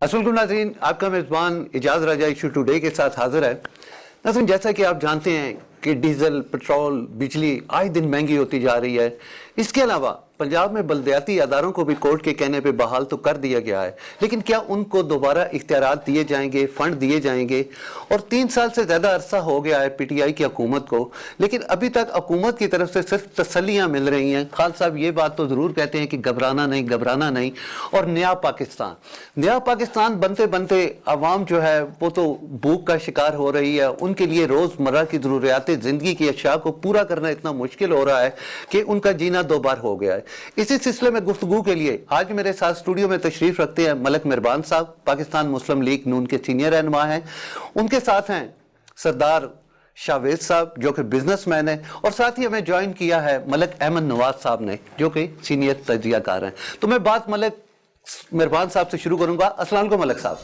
अस्सलामुअलैकुम नाज़रीन, आपका मेज़बान इजाज़ राजा इशू टुडे के साथ हाजिर है। नाज़रीन, जैसा कि आप जानते हैं कि डीजल, पेट्रोल, बिजली आए दिन महंगी होती जा रही है। इसके अलावा पंजाब में बल्दियाती अदारों को भी कोर्ट के कहने पे बहाल तो कर दिया गया है, लेकिन क्या उनको दोबारा इख्तियारात दिए जाएंगे, फंड दिए जाएंगे? और 3 साल से ज़्यादा अरसा हो गया है पीटीआई की हुकूमत को, लेकिन अभी तक हुकूमत की तरफ से सिर्फ तसल्लियाँ मिल रही हैं। खान साहब ये बात तो ज़रूर कहते हैं कि घबराना नहीं। और नया पाकिस्तान बनते बनते अवाम जो है वो तो भूख का शिकार हो रही है। उनके लिए रोज़मर्रा की ज़रूरियात ज़िंदगी की अशिया को पूरा करना इतना मुश्किल हो रहा है कि उनका जीना दो बार हो गया है। इसी सिलसिले में गुफ्तगू के लिए आज मेरे साथ स्टूडियो में तशरीफ रखते हैं मलक मेहरबान साहब, पाकिस्तान मुस्लिम लीग नून के सीनियर रहनुमा हैं। उनके साथ हैं सरदार शावेद साहब जो कि बिजनेसमैन है, और साथ ही हमें ज्वाइन किया है मलक अहमद नवाज साहब ने जो कि सीनियर तजियाकार हैं। तो मैं बात मलक मेहरबान साहब से शुरू करूंगा। अस्सलाम वालेकुम मलक साहब।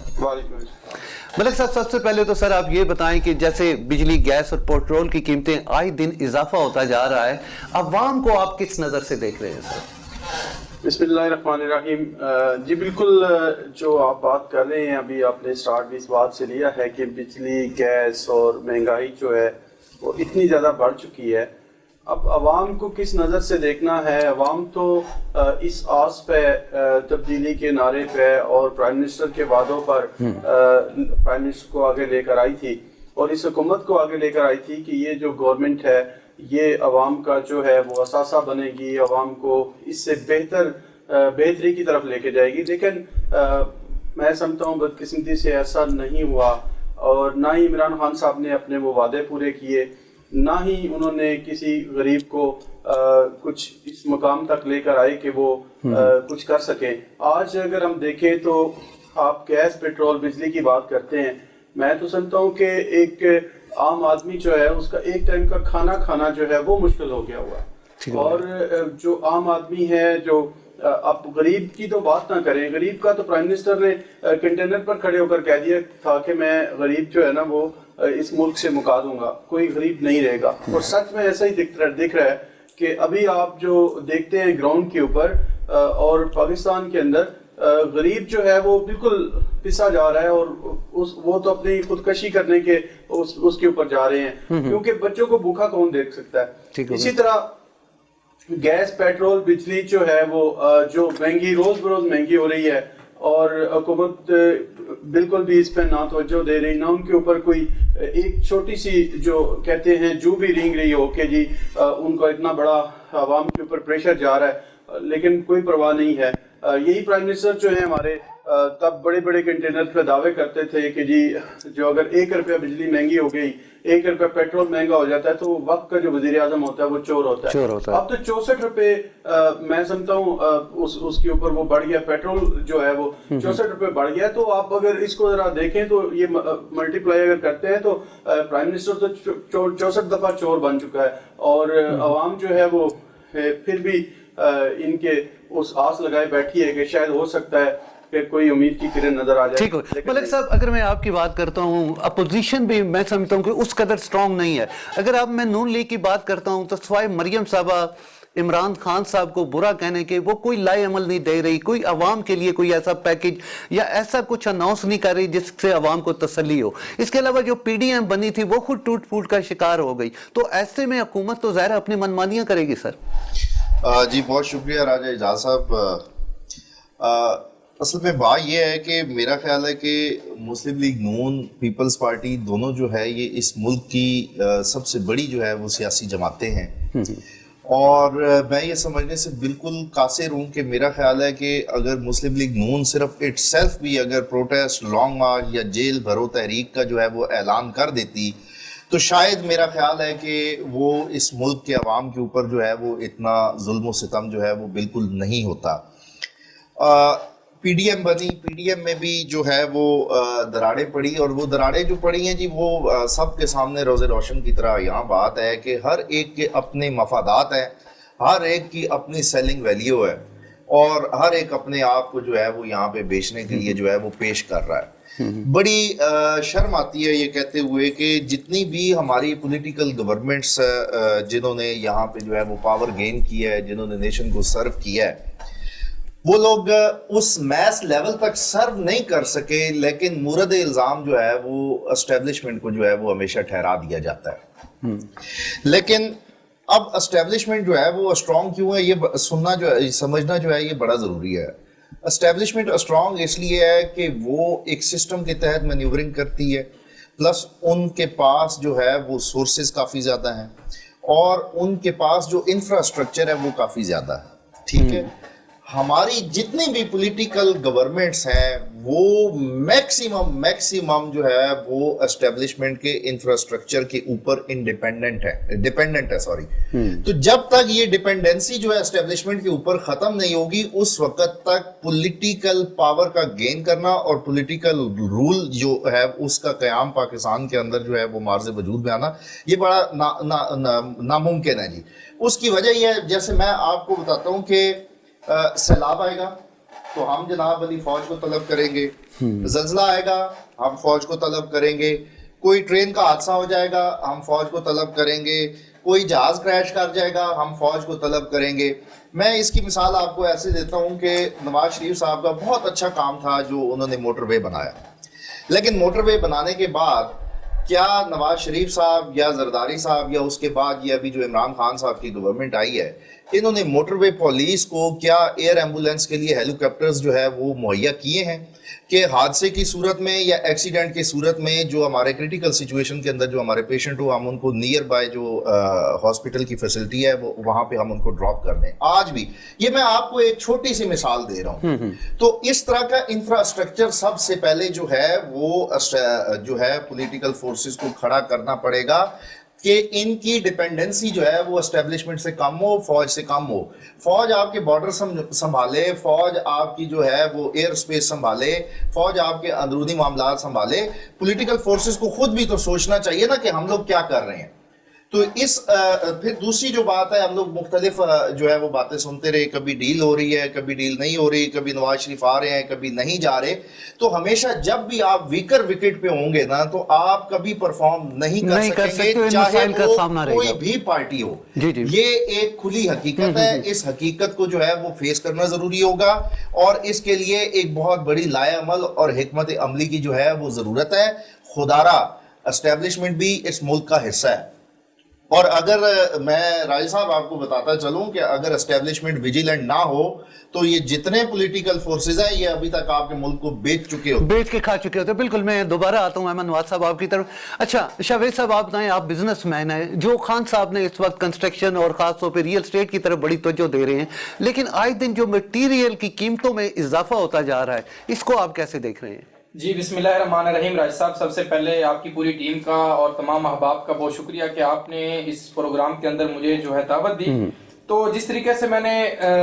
मलक साहब, सबसे पहले तो सर आप ये बताएं कि जैसे बिजली, गैस और पेट्रोल की कीमतें आए दिन इजाफा होता जा रहा है, अवाम को आप किस नज़र से देख रहे हैं सर? बिस्मिल्लाहिर्रहमानिर्रहीम। जी बिल्कुल, जो आप बात कर रहे हैं अभी आपने स्टार्ट भी इस बात से लिया है कि बिजली, गैस और महंगाई जो है वो इतनी ज़्यादा बढ़ चुकी है। अब अवाम को किस नज़र से देखना है? अवाम तो इस आस पे तब्दीली के नारे पे और प्राइम मिनिस्टर के वादों पर प्राइम मिनिस्टर को आगे लेकर आई थी और इस हुकूमत को आगे लेकर आई थी कि ये जो गवर्नमेंट है ये अवाम का जो है वो असासा बनेगी, अवाम को इससे बेहतरी की तरफ लेके जाएगी। लेकिन मैं समझता हूँ बदकिस्मती से ऐसा नहीं हुआ, और ना ही इमरान खान साहब ने अपने वो वादे पूरे किए, ना ही उन्होंने किसी गरीब को कुछ इस मकाम तक लेकर आए कि वो कुछ कर सके। आज अगर हम देखें तो आप गैस, पेट्रोल, बिजली की बात करते हैं, मैं तो समझता हूँ कि एक आम आदमी जो है उसका एक टाइम का खाना खाना जो है वो मुश्किल हो गया हुआ है। और जो आम आदमी है, जो आप गरीब की तो बात ना करें, गरीब का तो प्राइम मिनिस्टर ने कंटेनर पर खड़े होकर कह दिया था कि मैं गरीब जो है ना वो इस मुल्क से मुका दूंगा, कोई गरीब नहीं रहेगा। और सच में ऐसा ही दिख रहा है कि अभी आप जो देखते हैं ग्राउंड के ऊपर और पाकिस्तान के अंदर गरीब जो है वो बिल्कुल पिसा जा रहा है, और वो तो अपनी खुदकशी करने के उसके ऊपर जा रहे हैं, क्योंकि बच्चों को भूखा कौन देख सकता है। इसी तरह गैस, पेट्रोल, बिजली जो है वो जो महंगी रोज बरोज महंगी हो रही है, और हुकूमत बिल्कुल भी इस पे ना तवज्जो दे रही, ना उनके ऊपर कोई एक छोटी सी जो कहते हैं जू भी रेंग रही हो कि जी उनका इतना बड़ा आवाम के ऊपर प्रेशर जा रहा है, लेकिन कोई परवाह नहीं है। यही प्राइम मिनिस्टर जो है हमारे तब बड़े बड़े कंटेनर पे दावे करते थे कि जी जो अगर 1 रुपया बिजली महंगी हो गई, 1 रुपया पेट्रोल महंगा हो जाता है तो वक्त का जो वजीर आजम होता है वो चोर होता है। अब तो 64 रुपए मैं समझता हूँ उसके ऊपर वो बढ़ गया, पेट्रोल जो है वो 64 रुपए बढ़ गया। तो आप अगर इसको जरा देखें तो ये मल्टीप्लाई अगर करते हैं तो प्राइम मिनिस्टर तो 64 दफा चोर बन चुका है, और अवाम जो है वो फिर भी इनके उस आस लगाए बैठी है कि शायद हो सकता है कि कोई उम्मीद की किरण नजर आ जाए। ठीक है मलिक साहब, अगर मैं आपकी बात करता हूँ, अपोजिशन भी मैं समझता हूँ कि उस कदर स्ट्रांग नहीं है। अगर आप मैं नून लीग की बात करता हूँ तो सवाए मरियम साहबा इमरान खान साहब को बुरा कहने के वो कोई लाए अमल नहीं दे रही, कोई अवाम के लिए कोई ऐसा पैकेज या ऐसा कुछ अनाउंस नहीं कर रही जिससे अवाम को तसल्ली हो। इसके अलावा जो पीडीएम बनी थी वो खुद टूट फूट का शिकार हो गई। तो ऐसे में हुकूमत तो ज़ाहिर अपनी मनमानियाँ करेगी सर। जी बहुत शुक्रिया राजा एजाज साहब। असल में बात यह है कि मेरा ख्याल है कि मुस्लिम लीग नून, पीपल्स पार्टी दोनों जो है ये इस मुल्क की सबसे बड़ी जो है वो सियासी जमातें हैं, और मैं ये समझने से बिल्कुल कासिर हूँ कि मेरा ख्याल है कि अगर मुस्लिम लीग नून सिर्फ इटसेल्फ भी अगर प्रोटेस्ट, लॉन्ग मार्च या जेल भरो तहरीक का जो है वो ऐलान कर देती तो शायद मेरा ख्याल है कि वो इस मुल्क के अवाम के ऊपर जो है वो इतना जुल्म सितम जो है वो बिल्कुल नहीं होता। पीडीएम बनी, पीडीएम में भी जो है वो दरारें पड़ी, और वो दरारें जो पड़ी हैं जी वो सबके सामने रोज़े रोशन की तरह यहाँ बात है कि हर एक के अपने मफादात हैं, हर एक की अपनी सेलिंग वैल्यू है, और हर एक अपने आप को जो है वो यहाँ पे बेचने के लिए जो है वो पेश कर रहा है। बड़ी शर्म आती है ये कहते हुए कि जितनी भी हमारी पॉलिटिकल गवर्नमेंट्स जिन्होंने यहाँ पे जो है वो पावर गेन किया है, जिन्होंने नेशन को सर्व किया है, वो लोग उस मैस लेवल तक सर्व नहीं कर सके, लेकिन मुरद इल्ज़ाम जो है वो एस्टेब्लिशमेंट को जो है वो हमेशा ठहरा दिया जाता है। लेकिन अब एस्टेब्लिशमेंट जो है वो स्ट्रॉन्ग क्यों है, ये सुनना जो है, समझना जो है ये बड़ा ज़रूरी है। एस्टेब्लिशमेंट स्ट्रॉन्ग इसलिए है कि वो एक सिस्टम के तहत मैन्यूवरिंग करती है, प्लस उनके पास जो है वो सोर्सेज काफ़ी ज़्यादा हैं और उनके पास जो इंफ्रास्ट्रक्चर है वो काफ़ी ज़्यादा है। ठीक है, हमारी जितनी भी पॉलिटिकल गवर्नमेंट्स हैं वो मैक्सिमम जो है वो एस्टेब्लिशमेंट के इंफ्रास्ट्रक्चर के ऊपर डिपेंडेंट है सॉरी। तो जब तक ये डिपेंडेंसी जो है एस्टेब्लिशमेंट के ऊपर खत्म नहीं होगी, उस वक्त तक पॉलिटिकल पावर का गेन करना और पॉलिटिकल रूल जो है उसका क़याम पाकिस्तान के अंदर जो है वो मार्ज़ वजूद में आना ये बड़ा नामुमकिन है जी। उसकी वजह यह है, जैसे मैं आपको बताता हूँ कि सैलाब आएगा तो हम जनाब अली फौज को तलब करेंगे, ज़ल्ज़ला आएगा हम फौज को तलब करेंगे, कोई ट्रेन का हादसा हो जाएगा हम फौज को तलब करेंगे, कोई जहाज क्रैश कर जाएगा हम फौज को तलब करेंगे। मैं इसकी मिसाल आपको ऐसे देता हूँ कि नवाज शरीफ साहब का बहुत अच्छा काम था जो उन्होंने मोटरवे बनाया, लेकिन मोटरवे बनाने के बाद क्या नवाज शरीफ साहब या जरदारी साहब या उसके बाद ये अभी जो इमरान खान साहब की गवर्नमेंट आई है, इन्होंने मोटरवे पुलिस को क्या एयर एम्बुलेंस के लिए हेलीकॉप्टर्स जो है वो मुहैया किए हैं कि हादसे की सूरत में या एक्सीडेंट की सूरत में जो हमारे क्रिटिकल सिचुएशन के अंदर जो हमारे पेशेंट हो हम उनको नियर बाय जो हॉस्पिटल की फैसिलिटी है वो वहाँ पे हम उनको ड्रॉप कर दें। आज भी ये मैं आपको एक छोटी सी मिसाल दे रहा हूँ। तो इस तरह का इंफ्रास्ट्रक्चर सबसे पहले जो है वो जो है पॉलिटिकल फोर्सेस को खड़ा करना पड़ेगा कि इनकी डिपेंडेंसी जो है वो एस्टेब्लिशमेंट से कम हो, फौज से कम हो। फौज आपके बॉर्डर संभाले, फौज आपकी जो है वो एयर स्पेस संभाले, फौज आपके अंदरूनी मामला संभाले। पॉलिटिकल फोर्सेस को खुद भी तो सोचना चाहिए ना कि हम लोग क्या कर रहे हैं। तो इस फिर दूसरी जो बात है, हम लोग मुख्तलिफ जो है वो बातें सुनते रहे, कभी डील हो रही है, कभी डील नहीं हो रही, कभी नवाज शरीफ आ रहे हैं, कभी नहीं जा रहे। तो हमेशा जब भी आप वीकर विकेट पे होंगे ना तो आप कभी परफॉर्म नहीं कर सकेंगे, चाहे वो कोई भी पार्टी हो। ये एक खुली हकीकत है, इस हकीकत को जो है वो फेस करना जरूरी होगा और इसके लिए एक बहुत बड़ी लाएअमल और हिकमत अमली की जो है वो जरूरत है। खुदारा एस्टेब्लिशमेंट भी इस मुल्क का हिस्सा है। और अगर मैं राय साहब आपको बताता चलूं कि अगर एस्टेब्लिशमेंट विजिलेंट ना हो तो ये जितने पॉलिटिकल फोर्सेस हैं ये अभी तक आपके मुल्क को बेच के खा चुके होते। बिल्कुल, मैं दोबारा आता हूं अहमद नवाज साहब आपकी तरफ। अच्छा शावेद साहब, आप बताएं, आप बिजनेसमैन हैं, जो खान साहब ने इस वक्त कंस्ट्रक्शन और खासतौर पर रियल एस्टेट की तरफ बड़ी तवज्जो दे रहे हैं, लेकिन आए दिन जो मटीरियल की कीमतों में इजाफा होता जा रहा है, इसको आप कैसे देख रहे हैं? जी बिस्मिल्लाहिर्रहमानिर्रहीम। राज साहब, सबसे पहले आपकी पूरी टीम का और तमाम अहबाब का बहुत शुक्रिया कि आपने इस प्रोग्राम के अंदर मुझे जो है दावत दी। तो जिस तरीके से मैंने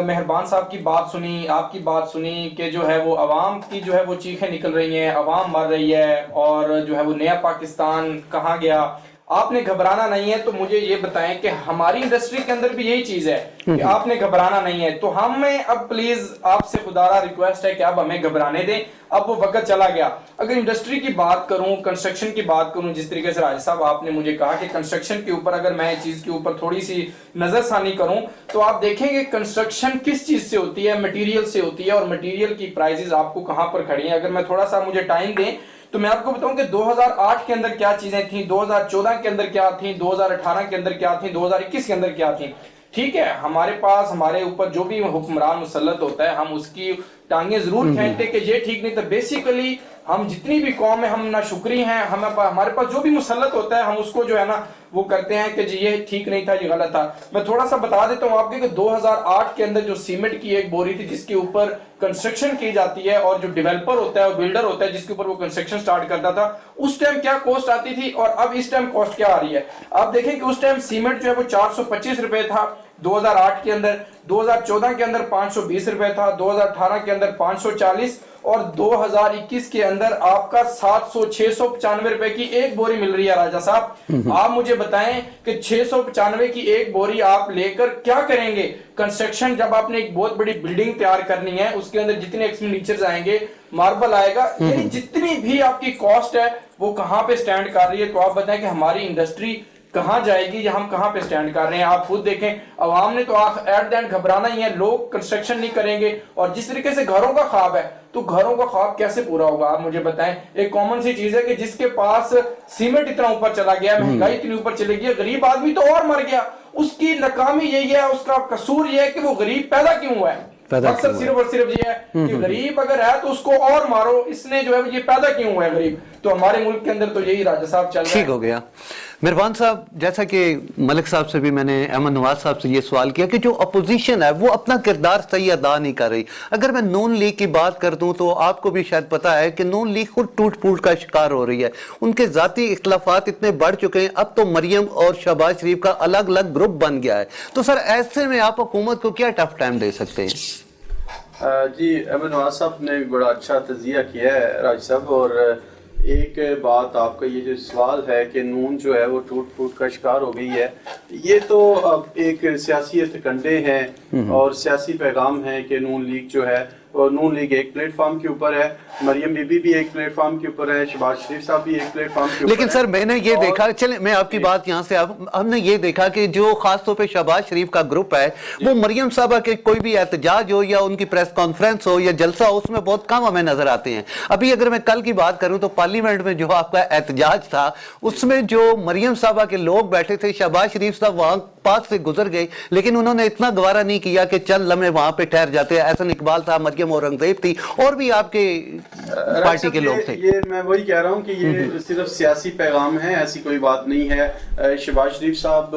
मेहरबान साहब की बात सुनी, आपकी बात सुनी कि जो है वो अवाम की जो है वो चीखें निकल रही हैं, अवाम मर रही है और जो है वो नया पाकिस्तान कहाँ गया, आपने घबराना नहीं है। तो मुझे ये बताएं कि हमारी इंडस्ट्री के अंदर भी यही चीज है कि आपने घबराना नहीं है। तो हमें अब प्लीज आपसे खुदारा रिक्वेस्ट है कि आप हमें घबराने दें, अब वो वक्त चला गया। अगर इंडस्ट्री की बात करूं, कंस्ट्रक्शन की बात करूं, जिस तरीके से राज साहब आपने मुझे कहा कि कंस्ट्रक्शन के ऊपर अगर मैं चीज के ऊपर थोड़ी सी नजरसानी करूं तो आप देखेंगे कंस्ट्रक्शन किस चीज से होती है, मटेरियल से होती है और मटेरियल की प्राइसेस आपको कहां पर खड़ी हैं। अगर मैं थोड़ा सा मुझे टाइम दें तो मैं आपको बताऊं कि 2008 के अंदर क्या चीजें थी, 2014 के अंदर क्या थी, 2018 के अंदर क्या थी, 2021 के अंदर क्या थी। ठीक है, हमारे पास हमारे ऊपर जो भी हुक्मरान मुसल्लत होता है हम उसकी टांगे जरूर खींचते कि ये ठीक नहीं। तो बेसिकली हम जितनी भी कौम है हम ना शुक्री हैं, हमारे पास जो भी मुसल्लत होता है हम उसको जो है ना वो करते हैं कि जी ये ठीक नहीं था, ये गलत था। मैं थोड़ा सा बता देता हूँ आपके कि 2008 के अंदर जो सीमेंट की एक बोरी थी जिसके ऊपर कंस्ट्रक्शन की जाती है और जो डेवलपर होता है और बिल्डर होता है जिसके ऊपर वो कंस्ट्रक्शन स्टार्ट करता था, उस टाइम क्या कॉस्ट आती थी और अब इस टाइम कॉस्ट क्या आ रही है। आप देखें कि उस टाइम सीमेंट जो है वो 425 रुपए था 2008 के अंदर, 2014 के अंदर 520 रुपए था, 2018 के अंदर 540 और 2021 के अंदर आपका 700-695 रुपए की एक बोरी मिल रही है। राजा साहब आप मुझे बताएं कि 695 की एक बोरी आप लेकर क्या करेंगे। कंस्ट्रक्शन जब आपने एक बहुत बड़ी बिल्डिंग तैयार करनी है उसके अंदर जितने एक्सपेंडिचर्स आएंगे, मार्बल आएगा, यानी जितनी भी आपकी कॉस्ट है वो कहां पे स्टैंड कर रही है। तो आप बताएं कि हमारी इंडस्ट्री کہاں جائے گی یا ہم کہاں پہ سٹینڈ کر رہے ہیں. آپ خود دیکھیں عوام نے تو ایٹ دی اینڈ گھبرانا ہی ہے, لوگ کنسٹرکشن نہیں کریں گے, اور جس طریقے سے گھروں کا خواب ہے تو گھروں کا خواب کیسے پورا ہوگا آپ مجھے بتائیں. ایک کامن سی چیز ہے کہ جس کے پاس سیمنٹ اتنا اوپر چلا گیا, مہنگائی اتنی اوپر چلی گئی, غریب آدمی تو اور مر گیا. اس کی ناکامی یہی ہے, اس کا قصور یہ ہے کہ وہ غریب پیدا کیوں ہوا ہے. مقصد صرف اور صرف یہ ہے کہ غریب اگر ہے تو اس کو اور مارو, اس نے جو ہے یہ پیدا کیوں ہوا ہے غریب. تو ہمارے ملک کے اندر تو یہی راجہ صاحب چل رہا ہے. ٹھیک ہو گیا. مہربان صاحب, جیسا کہ ملک صاحب سے بھی میں نے احمد نواز صاحب سے یہ سوال کیا کہ جو اپوزیشن ہے وہ اپنا کردار صحیح ادا نہیں کر رہی. اگر میں نون لیگ کی بات کر دوں تو آپ کو بھی شاید پتا ہے کہ نون لیگ خود ٹوٹ پھوٹ کا شکار ہو رہی ہے. ان کے ذاتی اختلافات اتنے بڑھ چکے ہیں, اب تو مریم اور شہباز شریف کا الگ الگ گروپ بن گیا ہے. تو سر ایسے میں آپ حکومت کو کیا ٹف ٹائم دے سکتے ہیں؟ جی احمد نواز صاحب نے بڑا اچھا تجزیہ کیا ہے راج صاحب. اور ایک بات آپ کا یہ جو سوال ہے کہ نون جو ہے وہ ٹوٹ پھوٹ کا شکار ہو گئی ہے, یہ تو اب ایک سیاسی ہتھکنڈے ہیں اور سیاسی پیغام ہیں کہ نون لیگ جو ہے, اور نون لیگ ایک پلیٹ فارم کے اوپر ہے, مریم بی بی بھی ایک پلیٹ فارم کے اوپر ہے, شہباز شریف صاحب بھی ایک پلیٹ فارم کے اوپر ہے. لیکن سر میں نے یہ دیکھا, چلیں میں آپ کی بات یہاں سے, ہم نے یہ دیکھا کہ جو خاص طور پہ شہباز شریف کا گروپ ہے وہ مریم صاحبہ کے کوئی بھی احتجاج ہو یا ان کی پریس کانفرنس ہو یا جلسہ ہو, اس میں بہت کم ہمیں نظر آتے ہیں. ابھی اگر میں کل کی بات کروں تو پارلیمنٹ میں جو آپ کا احتجاج تھا اس میں جو مریم صاحبہ کے لوگ بیٹھے تھے, شہباز شریف صاحب وہاں پاس سے گزر گئے, لیکن انہوں نے اتنا گوارا نہیں کیا کہ چل لمحے وہاں پہ ٹھہر جاتے. احسن اقبال تھا, مریم اورنگزیب تھی, اور بھی آپ کے پارٹی کے لوگ تھے. یہ میں وہی کہہ رہا ہوں کہ یہ صرف سیاسی پیغام ہے, ایسی کوئی بات نہیں ہے. شہباز شریف صاحب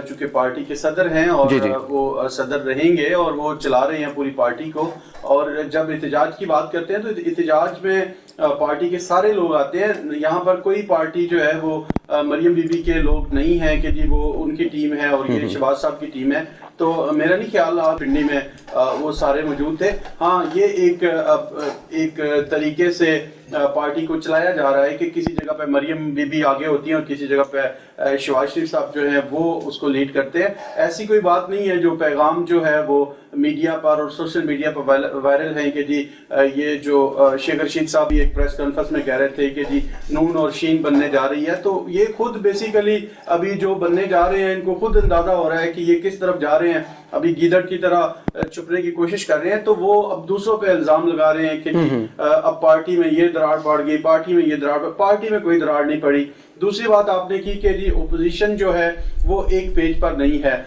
چونکہ پارٹی کے صدر ہیں اور وہ صدر رہیں گے اور وہ چلا رہے ہیں پوری پارٹی کو, اور جب احتجاج کی بات کرتے ہیں تو احتجاج میں پارٹی کے سارے لوگ آتے ہیں. یہاں پر کوئی پارٹی جو ہے وہ مریم بی بی کے لوگ نہیں ہیں کہ جی وہ ان کی ٹیم ہے اور یہ شہباز صاحب کی ٹیم ہے. تو میرا نہیں خیال پنڈی میں وہ سارے موجود تھے. ہاں یہ ایک طریقے سے پارٹی کو چلایا جا رہا ہے کہ کسی جگہ پہ مریم بی بی آگے ہوتی ہیں اور کسی جگہ پہ شہباز شریف صاحب جو ہیں وہ اس کو لیڈ کرتے ہیں. ایسی کوئی بات نہیں ہے. جو پیغام جو ہے وہ میڈیا پر اور سوشل میڈیا پر وائرل ہیں کہ جی یہ جو شیخ رشید صاحب ایک پریس کانفرنس میں کہہ رہے تھے کہ جی نون اور شین بننے جا رہی ہے, تو یہ خود بیسیکلی ابھی جو بننے جا رہے ہیں ان کو خود اندازہ ہو رہا ہے کہ یہ کس طرف جا رہے ہیں. ابھی گیدڑ کی طرح چھپنے کی کوشش کر رہے ہیں, تو وہ اب دوسروں پہ الزام لگا رہے ہیں کہ جی اب پارٹی میں یہ دراڑ پڑ گئی, پارٹی میں یہ دراڑ. پارٹی میں کوئی دراڑ نہیں پڑی. دوسری بات آپ نے کی کہ جی اپوزیشن جو ہے وہ ایک پیج پر نہیں ہے.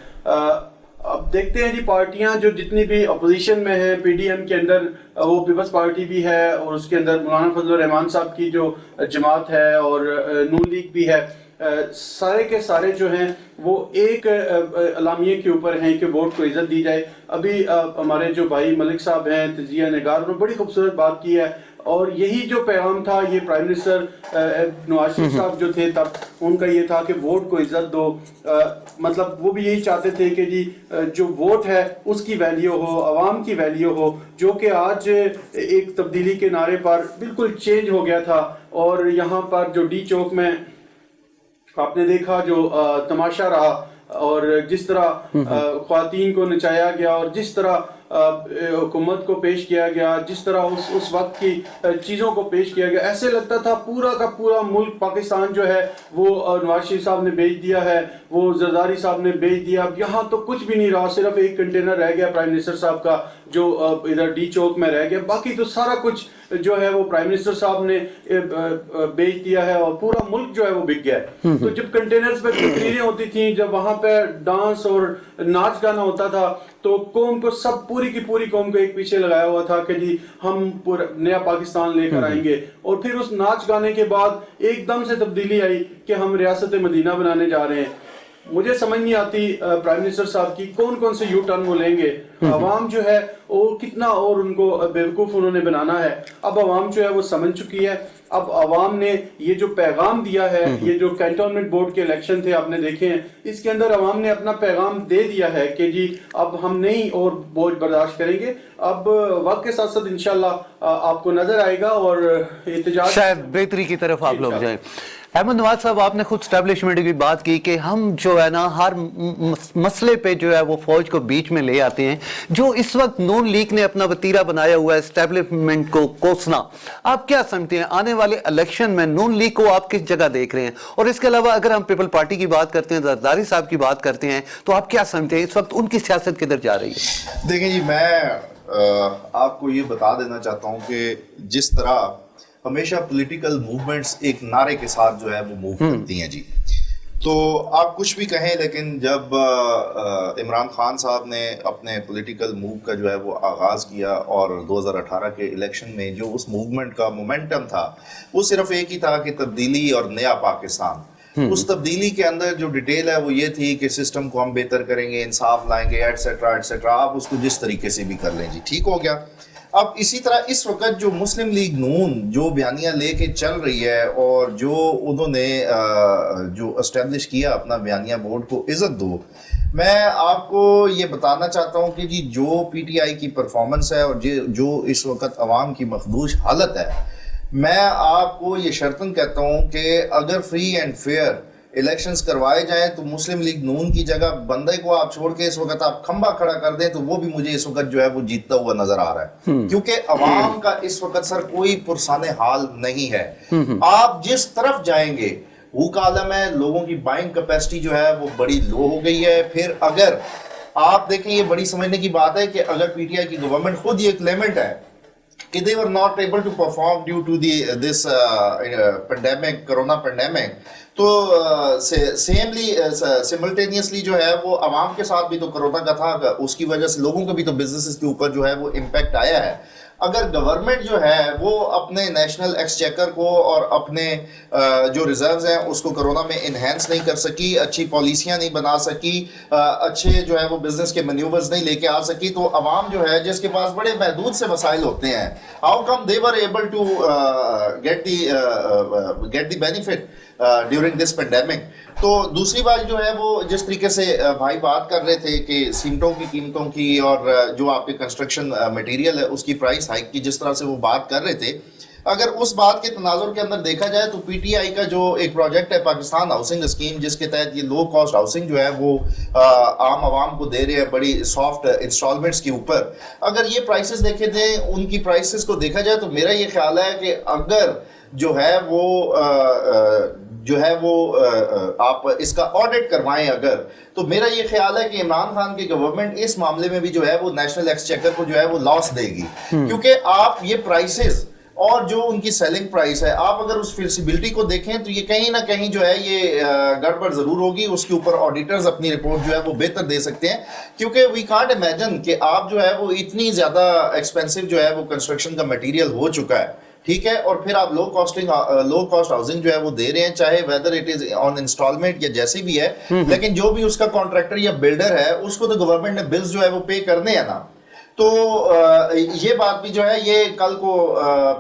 اب دیکھتے ہیں جی پارٹیاں جو جتنی بھی اپوزیشن میں ہیں, پی ڈی ایم کے اندر وہ پیپلز پارٹی بھی ہے اور اس کے اندر مولانا فضل الرحمان صاحب کی جو جماعت ہے اور نون لیگ بھی ہے, سارے کے سارے جو ہیں وہ ایک اعلامیے کے اوپر ہیں کہ ووٹ کو عزت دی جائے. ابھی ہمارے جو بھائی ملک صاحب ہیں تجزیہ نگار, انہوں نے بڑی خوبصورت بات کی ہے, اور یہی جو پیغام تھا یہ پرائم منسٹر نواز شریف صاحب جو تھے تب ان کا یہ تھا کہ ووٹ کو عزت دو. مطلب وہ بھی یہی چاہتے تھے کہ جی جو ووٹ ہے اس کی ویلیو ہو, عوام کی ویلیو ہو, جو کہ آج ایک تبدیلی کے نعرے پر بالکل چینج ہو گیا تھا. اور یہاں پر جو ڈی چوک میں آپ نے دیکھا جو تماشا رہا اور جس طرح خواتین کو نچایا گیا اور جس طرح حکومت کو پیش کیا گیا, جس طرح اس وقت کی چیزوں کو پیش کیا گیا, ایسے لگتا تھا پورا کا پورا ملک پاکستان جو ہے وہ نواز شریف صاحب نے بیچ دیا ہے, وہ زرداری صاحب نے بیچ دیا. اب یہاں تو کچھ بھی نہیں رہا, صرف ایک کنٹینر رہ گیا پرائم منسٹر صاحب کا جو ادھر ڈی چوک میں رہ گیا. باقی تو سارا کچھ جو ہے وہ پرائم منسٹر صاحب نے بیچ دیا ہے اور پورا ملک جو ہے وہ بک گیا ہے. تو جب کنٹینرز پہ تقریریں ہوتی تھیں, جب وہاں پہ ڈانس اور ناچ گانا ہوتا تھا, تو قوم کو سب پوری کی پوری قوم کو ایک پیچھے لگایا ہوا تھا کہ جی ہم نیا پاکستان لے کر آئیں گے. اور پھر اس ناچ گانے کے بعد ایک دم سے تبدیلی آئی کہ ہم ریاست مدینہ بنانے جا رہے ہیں. مجھے سمجھ نہیں آتی پرائم منسٹر صاحب کی کون سے یو ٹرن وہ لیں گے. عوام جو ہے وہ کتنا اور ان کو بیوقوف انہوں نے بنانا ہے. اب عوام جو ہے وہ سمجھ چکی ہے. اب عوام نے یہ جو پیغام دیا ہے, یہ جو کینٹونمنٹ بورڈ کے الیکشن تھے آپ نے دیکھے ہیں, اس کے اندر عوام نے اپنا پیغام دے دیا ہے کہ جی اب ہم نہیں اور بوجھ برداشت کریں گے. اب وقت کے ساتھ ساتھ انشاءاللہ آپ کو نظر آئے گا اور احتجاج شاید بہتری کی طرف آپ لوگ جائیں. अहमद नवाज साहब, आपने खुद स्टैब्लिशमेंट की बात की कि हम जो है ना हर मसले पे जो है वो फौज को बीच में ले आते हैं। जो इस वक्त नून लीग ने अपना वतीरा बनाया हुआ है स्टैब्लिशमेंट को कोसना, आप क्या समझते हैं आने वाले इलेक्शन में नून लीग को आप किस जगह देख रहे हैं? और इसके अलावा अगर हम पीपल पार्टी की बात करते हैं, जरदारी साहब की बात करते हैं, तो आप क्या समझते हैं इस वक्त उनकी सियासत किधर जा रही है? देखिए जी, मैं आपको ये बता देना चाहता हूँ कि जिस तरह हमेशा पॉलिटिकल मूवमेंट्स एक नारे के साथ जो है वो मूव करती हैं जी, तो आप कुछ भी कहें, लेकिन जब इमरान खान साहब ने अपने पॉलिटिकल मूव का जो है वो आगाज़ किया और 2018 के इलेक्शन में जो उस मूवमेंट का मोमेंटम था वो सिर्फ एक ही था कि तब्दीली और नया पाकिस्तान। उस तब्दीली के अंदर जो डिटेल है वो ये थी कि सिस्टम को हम बेहतर करेंगे, इंसाफ लाएंगे, एटसेट्रा एटसेट्रा। आप उसको जिस तरीके से भी कर लें जी, ठीक हो गया। अब इसी तरह इस वक्त जो मुस्लिम लीग नून जो बयानियाँ लेके चल रही है और जो उन्होंने जो एस्टेब्लिश किया अपना बयानिया बोर्ड को इज़्ज़त दो, मैं आपको ये बताना चाहता हूँ कि जी जो पीटीआई की परफॉर्मेंस है और जो इस वक्त अवाम की मखदूश हालत है, मैं आपको ये शर्तन कहता हूँ कि अगर फ्री एंड फेयर इलेक्शंस करवाए जाएं तो मुस्लिम लीग नून की जगह बंदे को आप छोड़ के इस वक्त आप खंबा खड़ा कर दें तो वो भी मुझे इस वक्त जो है वो जीतता हुआ नजर आ रहा है, क्योंकि अवाम का इस वक्त सर कोई पुरसाने हाल नहीं है। आप जिस तरफ जाएंगे वो का आलम है, लोगों की बाइंग कैपेसिटी जो है वो बड़ी लो हो गई है। फिर अगर आप देखें, ये बड़ी समझने की बात है कि अगर पीटीआई की गवर्नमेंट खुद ये क्लेमेंट है कि they were not able to perform due to this pandemic, corona pandemic, तो सिमल्टेनियसली जो है वो अवाम के साथ भी तो कोरोना का था, उसकी वजह से लोगों के भी तो बिजनेसेस के ऊपर जो है वो इम्पैक्ट आया है। अगर गवर्नमेंट जो है वो अपने नेशनल एक्सचेकर को और अपने जो रिजर्व्स हैं उसको कोरोना में इन्हेंस नहीं कर सकी, अच्छी पॉलिसियां नहीं बना सकी, अच्छे जो है वो बिजनेस के मैन्यूवर्स नहीं लेके आ सकी, तो अवाम जो है जिसके पास बड़े महदूद से वसाइल होते हैं, how come they were able to get the benefit during this pandemic. तो दूसरी बात जो है वो जिस तरीके से भाई बात कर रहे थे कि सीमेंटों की कीमतों की और जो आपके कंस्ट्रक्शन मटेरियल है उसकी प्राइस हाइक की जिस तरह से वो बात कर रहे थे, अगर उस बात के तनाजुर के अंदर देखा जाए तो पीटीआई का जो एक प्रोजेक्ट है पाकिस्तान हाउसिंग स्कीम, जिसके तहत ये लो कॉस्ट हाउसिंग जो है वो आम आवाम को दे रहे हैं बड़ी सॉफ्ट इंस्टॉलमेंट्स के ऊपर, अगर ये प्राइसेस देखे थे, उनकी प्राइसेस को देखा जाए तो मेरा ये ख्याल है कि अगर जो है वो आप इसका ऑडिट करवाएं अगर, तो मेरा ये ख्याल है कि इमरान खान की गवर्नमेंट इस मामले में भी जो है वो नेशनल एक्सचेकर को जो है वो लॉस देगी, क्योंकि आप ये प्राइसेस और जो उनकी सेलिंग प्राइस है, आप अगर उस फिजिबिलिटी को देखें तो ये कहीं ना कहीं जो है ये गड़बड़ जरूर होगी। उसके ऊपर ऑडिटर्स अपनी रिपोर्ट जो है वो बेहतर दे सकते हैं, क्योंकि वी कांट इमेजिन कि आप जो है वो इतनी ज्यादा एक्सपेंसिव जो है वो कंस्ट्रक्शन का मटेरियल हो चुका है, ठीक है, और फिर आप लो कॉस्ट हाउसिंग जो है वो दे रहे हैं, चाहे whether it is on instalment या जैसे भी है, लेकिन जो भी उसका कॉन्ट्रैक्टर या बिल्डर है उसको तो गवर्नमेंट ने बिल्स जो है वो पे करने हैं ना। तो ये बात भी जो है ये कल को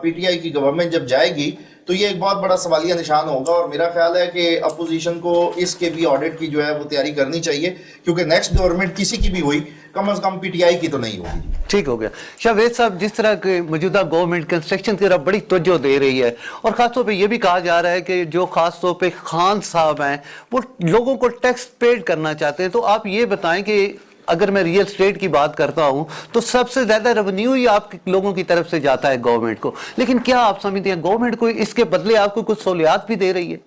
पीटीआई की गवर्नमेंट जब जाएगी तो ये एक बहुत बड़ा सवालिया निशान होगा, और मेरा ख्याल है कि अपोजिशन को इसके भी ऑडिट की जो है वो तैयारी करनी चाहिए, क्योंकि नेक्स्ट गवर्नमेंट किसी की भी हुई कम से कम पीटीआई की तो नहीं होगी। ठीक हो गया। शावेद साहब, जिस तरह के मौजूदा गवर्नमेंट कंस्ट्रक्शन की तरफ बड़ी तवज्जो दे रही है और खासतौर पे ये भी कहा जा रहा है कि जो खासतौर पे खान साहब हैं वो लोगों को टैक्स पेड करना चाहते हैं, तो आप ये बताएं कि अगर मैं रियल स्टेट की बात करता हूं तो सबसे ज्यादा रेवेन्यू ही आप लोगों की तरफ से जाता है गवर्नमेंट को, लेकिन क्या आप समझते हैं गवर्नमेंट को इसके बदले आपको कुछ सहूलियात भी दे रही है?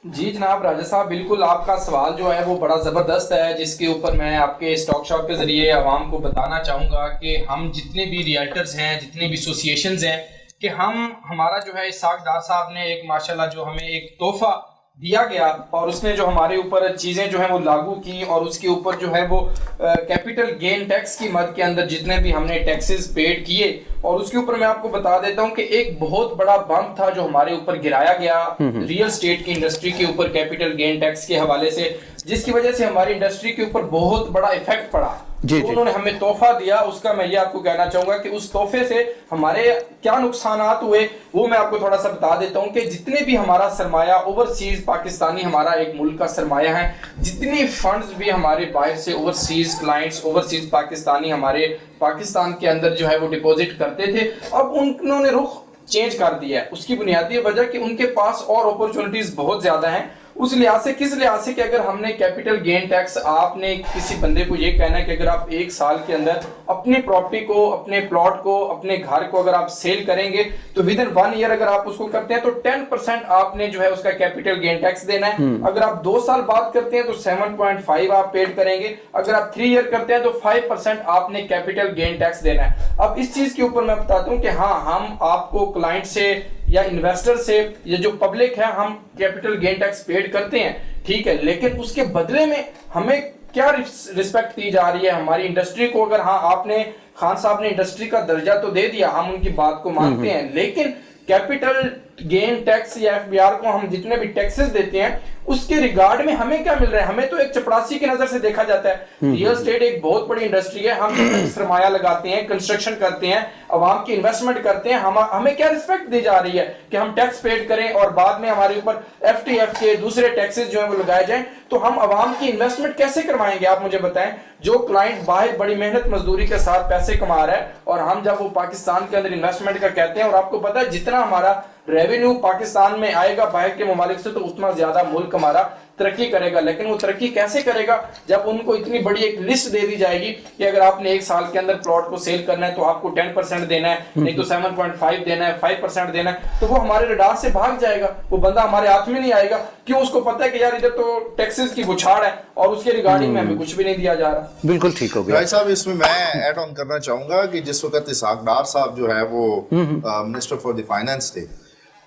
जी जनाब राजा साहब, बिल्कुल आपका सवाल जो है वो बड़ा ज़बरदस्त है, जिसके ऊपर मैं आपके स्टॉक शॉप के ज़रिए आवाम को बताना चाहूँगा कि हम जितने भी रियल्टर्स हैं, जितने भी एसोसिएशंस हैं, कि हमारा जो है इसाक डार साहब ने एक माशाल्लाह जो हमें एक तोहफा दिया गया और उसने जो हमारे ऊपर चीज़ें जो है वो लागू की, और उसके ऊपर जो है वो कैपिटल गेन टैक्स की मद के अंदर जितने भी हमने टैक्सेस पेड किए, और उसके ऊपर मैं आपको बता देता हूं कि एक बहुत बड़ा बम था जो हमारे ऊपर गिराया गया रियल स्टेट की इंडस्ट्री के ऊपर कैपिटल गेन टैक्स के हवाले से, जिसकी वजह से हमारी इंडस्ट्री के ऊपर बहुत बड़ा इफेक्ट पड़ा। तो उन्होंने हमें तोहफा दिया, उसका मैं ये आपको कहना चाहूंगा कि उस तोहफे से हमारे क्या नुकसानात हुए वो मैं आपको थोड़ा सा बता देता हूं कि जितने भी हमारा सरमाया ओवरसीज पाकिस्तानी, हमारा एक मुल्क का सरमाया है, जितनी फंड्स भी हमारे बाहर से ओवरसीज क्लाइंट्स ओवरसीज पाकिस्तानी हमारे पाकिस्तान के अंदर जो है वो डिपॉजिट करते थे, अब उन्होंने रुख چینج کر دیا ہے. اس کی بنیادی وجہ کہ ان کے پاس اور اپرچونٹیز بہت زیادہ ہیں. اس لحاظ سے کس لحاظ سے کہ اگر ہم نے کیپٹل گین ٹیکس, آپ نے کسی بندے کو یہ کہنا ہے کہ اگر آپ 1 سال کے اندر اپنی پراپرٹی کو, اپنے پلاٹ کو, اپنے گھر کو اگر آپ سیل کریں گے تو ود ان 1 ایئر اگر آپ اس کو کرتے ہیں تو 10% آپ نے جو ہے اس کا کیپٹل گین ٹیکس دینا ہے. اگر آپ 2 سال بعد کرتے ہیں تو 7.5 آپ پیڈ کریں گے. اگر آپ 3 ایئر کرتے ہیں تو 5% آپ نے کیپٹل گین ٹیکس دینا ہے. اب اس چیز کے اوپر میں بتاتا ہوں کہ ہاں, ہم آپ کو کلائنٹ سے یا انویسٹر سے یا جو پبلک ہے ہم کیپٹل گین ٹیکس پیڈ کرتے ہیں, ٹھیک ہے, لیکن اس کے بدلے میں ہمیں کیا رسپیکٹ دی جا رہی ہے ہماری انڈسٹری کو. اگر ہاں آپ نے, خان صاحب نے انڈسٹری کا درجہ تو دے دیا, ہم ان کی بات کو مانتے ہیں, لیکن کیپٹل گین ٹیکس یا ایف بی آر کو ہم جتنے بھی ٹیکسز دیتے ہیں اس کے ریگارڈ میں ہمیں کیا مل رہا ہے؟ ہمیں تو ایک چپڑاسی کی نظر سے دیکھا جاتا ہے. ریئل اسٹیٹ ایک بہت بڑی انڈسٹری ہے, ہم سرمایہ لگاتے ہیں, کنسٹرکشن کرتے ہیں, عوام کی انویسٹمنٹ کرتے ہیں, ہمیں کیا رسپیکٹ دی جا رہی ہے کہ ہم ٹیکس پیڈ کریں اور بعد میں ہمارے اوپر ایف ٹی ایف کے دوسرے ٹیکسز جو ہیں وہ لگائے جائیں؟ تو ہم عوام کی انویسٹمنٹ کیسے کروائیں گے؟ آپ مجھے بتائیں. جو کلائنٹ باہر بڑی محنت مزدوری کے ساتھ پیسے کما رہا ہے اور ہم جب وہ پاکستان کے اندر انویسٹمنٹ کا کہتے ہیں, اور آپ کو پتا ہے جتنا ہمارا ریونیو پاکستان میں آئے گا باہر کے ممالک سے تو اتنا زیادہ ملک ہمارا ترقی کرے گا. لیکن وہ ترقی کیسے کرے گا جب ان کو اتنی بڑی ایک لسٹ دے دی جائے گی کہ اگر آپ نے 1 سال کے اندر پلاٹ کو سیل کرنا ہے تو آپ کو 10% دینا ہے, نہیں تو 7.5 دینا ہے, 5% دینا ہے. تو وہ ہمارے رڈار سے بھاگ جائے گا, وہ بندہ ہمارے ہاتھ میں نہیں آئے گا. کیوں؟ اس کو پتا ہے کہ یار ادھر تو ٹیکسز کی بچھاڑ ہے اور اس کے ریگارڈنگ میں ہمیں کچھ بھی نہیں دیا جا رہا. بالکل ٹھیک ہو گیا. بھائی صاحب اس میں ایڈ آن کرنا چاہوں گا کہ جس وقت اسحاق ڈار صاحب جو ہے وہ منسٹر فار دی فائنانس تھے,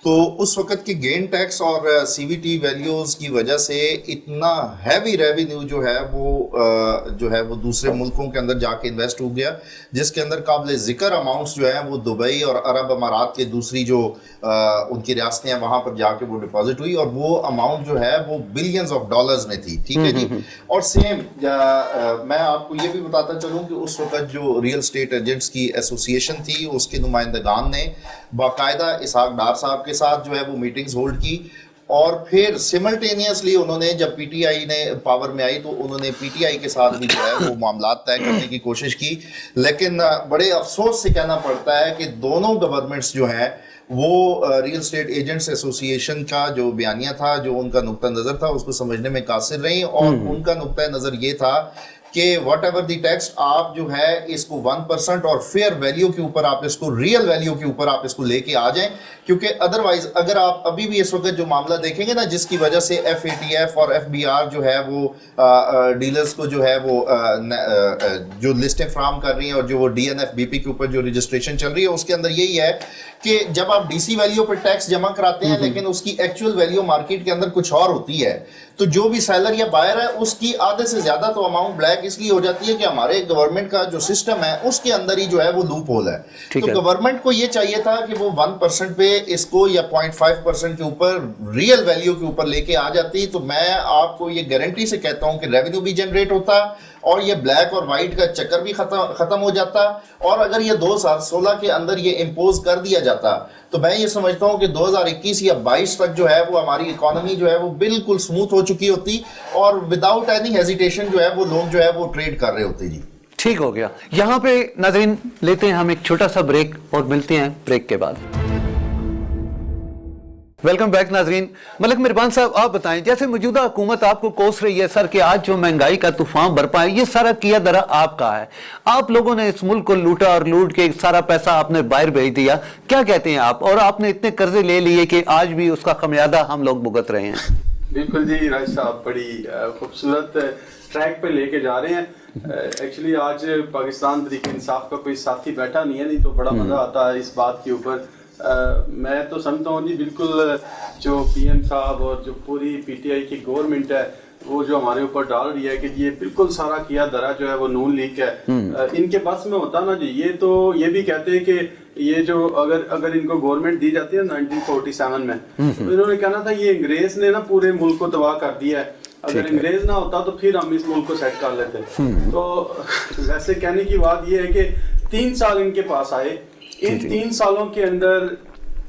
تو اس وقت کی گین ٹیکس اور سی وی ٹی ویلیوز کی وجہ سے اتنا ہیوی ریونیو جو ہے وہ دوسرے ملکوں کے اندر جا کے انویسٹ ہو گیا, جس کے اندر قابل ذکر اماؤنٹس جو ہیں وہ دبئی اور عرب امارات کے دوسری جو ان کی ریاستیں ہیں وہاں پر جا کے وہ ڈپازٹ ہوئی, اور وہ اماؤنٹ جو ہے وہ بلینز آف ڈالرز میں تھی. ٹھیک ہے جی. اور سیم میں آپ کو یہ بھی بتاتا چلوں کہ اس وقت جو ریئل اسٹیٹ ایجنٹس کی ایسوسیشن تھی, اس کے نمائندگان نے باقاعدہ اسحاق ڈار صاحب کے ساتھ جو ہے وہ میٹنگز ہولڈ کی, اور پھر سملٹینیسلی انہوں نے جب پی ٹی آئی نے پاور میں آئی تو انہوں نے پی ٹی آئی کے ساتھ بھی جو ہے وہ معاملات طے کرنے کی کوشش کی. لیکن بڑے افسوس سے کہنا پڑتا ہے کہ دونوں گورنمنٹس جو ہیں وہ ریئل اسٹیٹ ایجنٹس ایسوسیشن کا جو بیانیہ تھا, جو ان کا نقطہ نظر تھا, اس کو سمجھنے میں قاصر رہیں, اور ان کا نقطہ نظر یہ تھا کہ واٹ ایور دی ٹیکس آپ جو ہے اس کو 1% اور فیئر ویلیو کے اوپر آپ اس کو, ریئل ویلیو کے اوپر آپ اس کو لے کے آ جائیں, کیونکہ ادروائز اگر آپ ابھی بھی اس وقت جو معاملہ دیکھیں گے نا, جس کی وجہ سے ایف اے ٹی ایف اور ایف بی آر جو ہے وہ ڈیلرز کو جو ہے وہ جو لسٹیں فراہم کر رہی ہیں, اور جو وہ D N F B P کے اوپر جو رجسٹریشن چل رہی ہے, اس کے اندر یہی ہے کہ جب آپ ڈی سی ویلیو پر ٹیکس جمع کراتے ہیں لیکن اس کی ایکچوئل ویلیو مارکیٹ کے اندر کچھ اور ہوتی ہے, تو جو بھی سیلر یا بائر ہے اس کی آدھے سے زیادہ تو اماؤنٹ بلیک اس لیے ہو جاتی ہے کہ ہمارے گورنمنٹ کا جو سسٹم ہے اس کے اندر ہی جو ہے وہ لوپ ہول ہے. تو گورنمنٹ کو یہ چاہیے تھا کہ وہ 1% پہ اس کو یا 0.5% کے اوپر ریئل ویلیو کے اوپر لے کے آ جاتی, تو میں آپ کو یہ گارنٹی سے کہتا ہوں کہ ریونیو بھی جنریٹ ہوتا اور یہ بلیک اور وائٹ کا چکر بھی ختم ہو جاتا. اور اگر یہ 2016 کے اندر یہ امپوز کر دیا جاتا تو میں یہ سمجھتا ہوں کہ 2021 یا 22 تک جو ہے وہ ہماری اکانومی جو ہے وہ بالکل سموتھ ہو چکی ہوتی, اور وداؤٹ اینی ہیزیٹیشن جو ہے وہ لوگ جو ہے وہ ٹریڈ کر رہے ہوتے. جی ٹھیک ہو گیا. یہاں پہ ناظرین لیتے ہیں ہم ایک چھوٹا سا بریک اور ملتے ہیں بریک کے بعد. ویلکم بیک ناظرین. ملک مہربان صاحب آپ بتائیں, جیسے موجودہ حکومت آپ کو کوس رہی ہے سر کہ آج جو مہنگائی کا طوفان برپا ہے یہ سارا کیا درا آپ کا ہے, آپ لوگوں نے اس ملک کو لوٹا اور لوٹ کے سارا پیسہ آپ نے باہر بھیج دیا, کیا کہتے ہیں آپ؟ اور آپ نے اتنے قرضے لے لیے کہ آج بھی اس کا خمیازہ ہم لوگ بھگت رہے ہیں. بالکل جی راج صاحب, بڑی خوبصورت ٹریک پہ لے کے جا رہے ہیں. ایکچولی آج پاکستان تحریک انصاف کا کوئی ساتھی بیٹھا نہیں ہے, نہیں تو بڑا مزہ آتا ہے اس بات کے اوپر. میں تو سمجھتا ہوں جی بالکل جو پی ایم صاحب اور جو پوری پی ٹی آئی کی گورنمنٹ ہے وہ جو ہمارے اوپر ڈال رہی ہے کہ یہ بالکل سارا کیا درا جو ہے وہ نون لیگ ہے. ان کے بس میں ہوتا نا جی, یہ تو یہ بھی کہتے ہیں کہ یہ جو اگر ان کو گورنمنٹ دی جاتی ہے 1947 میں, تو انہوں نے کہنا تھا یہ انگریز نے نا پورے ملک کو تباہ کر دیا ہے, اگر انگریز نہ ہوتا تو پھر ہم اس ملک کو سیٹ کر لیتے. تو ویسے کہنے کی بات یہ ہے کہ 3 سال ان کے پاس آئے, ان 3 سالوں کے اندر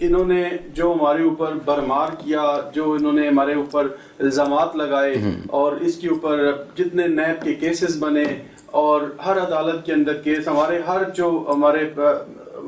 انہوں نے جو ہمارے اوپر برمار کیا, جو انہوں نے ہمارے اوپر الزامات لگائے, اور اس کے اوپر جتنے نیب کے کیسز بنے, اور ہر عدالت کے اندر کیس, ہمارے ہر جو ہمارے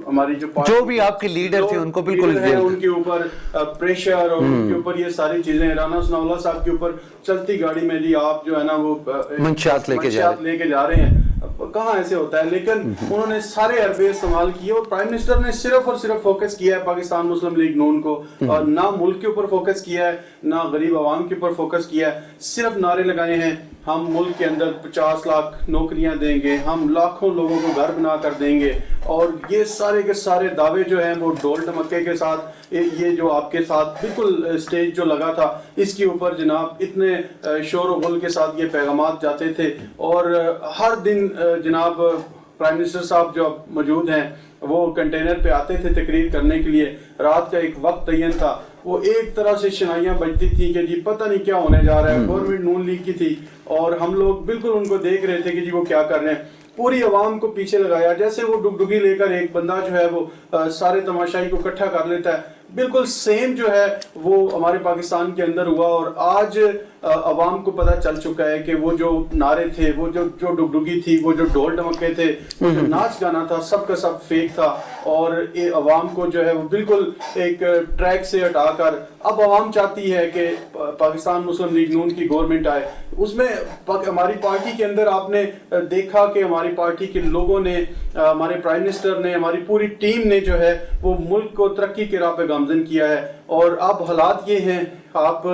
हमारी जो भी आपके लीडर थे उनको बिल्कुल है उनके ऊपर प्रेशर और उनके ऊपर ये सारी चीजें, राना सनाउल्लाह साहब के ऊपर चलती गाड़ी में जी आप जो है ना वो मंशियात लेके जा रहे हैं, कहाँ ऐसे होता है। लेकिन उन्होंने सारे हरबे इस्तेमाल किए और प्राइम मिनिस्टर ने सिर्फ और सिर्फ फोकस किया है पाकिस्तान मुस्लिम लीग नून को, और ना मुल्क के ऊपर फोकस किया है, ना गरीब आवाम के ऊपर फोकस किया है। सिर्फ नारे लगाए हैं, हम मुल्क के अंदर 50 लाख नौकरियां देंगे, हम लाखों लोगों को घर बना कर देंगे, और ये सारे के सारे दावे जो हैं वो ढोल ढमक्के के साथ, ये जो आपके साथ बिल्कुल स्टेज जो लगा था इसके ऊपर जनाब इतने शोर और गुल के साथ ये पैगामात जाते थे। और हर दिन जनाब प्राइम मिनिस्टर साहब जो मौजूद हैं वो कंटेनर पे आते थे तकरीर करने के लिए। रात का एक वक्त तयन था, वो एक तरह से शनाइयाँ बजती थी कि जी पता नहीं क्या होने जा रहा है। गवर्नमेंट नून लीग की थी और हम लोग बिल्कुल उनको देख रहे थे कि जी वो क्या कर रहे हैं। पूरी आवाम को पीछे लगाया, जैसे वो डुगडुगी लेकर एक बंदा जो है वो सारे तमाशाई को इकट्ठा कर लेता है, बिल्कुल सेम जो है वो हमारे पाकिस्तान के अंदर हुआ। और आज अवाम को पता चल चुका है कि वो जो नारे थे, वो जो डुगडुगी थी, वो जो ढोल ढमक्के थे, वो जो नाच गाना था, सब का सब फेक था। और ये अवाम को जो है वो बिल्कुल एक ट्रैक से हटाकर अब अवाम चाहती है कि पाकिस्तान मुस्लिम लीग नून की गवर्नमेंट आए। उसमें हमारी पार्टी के अंदर आपने देखा कि हमारी पार्टी के लोगों ने, हमारे प्राइम मिनिस्टर ने, हमारी पूरी टीम ने जो है वो मुल्क को तरक्की के राह पे गामजन किया है। और अब हालात ये हैं, आप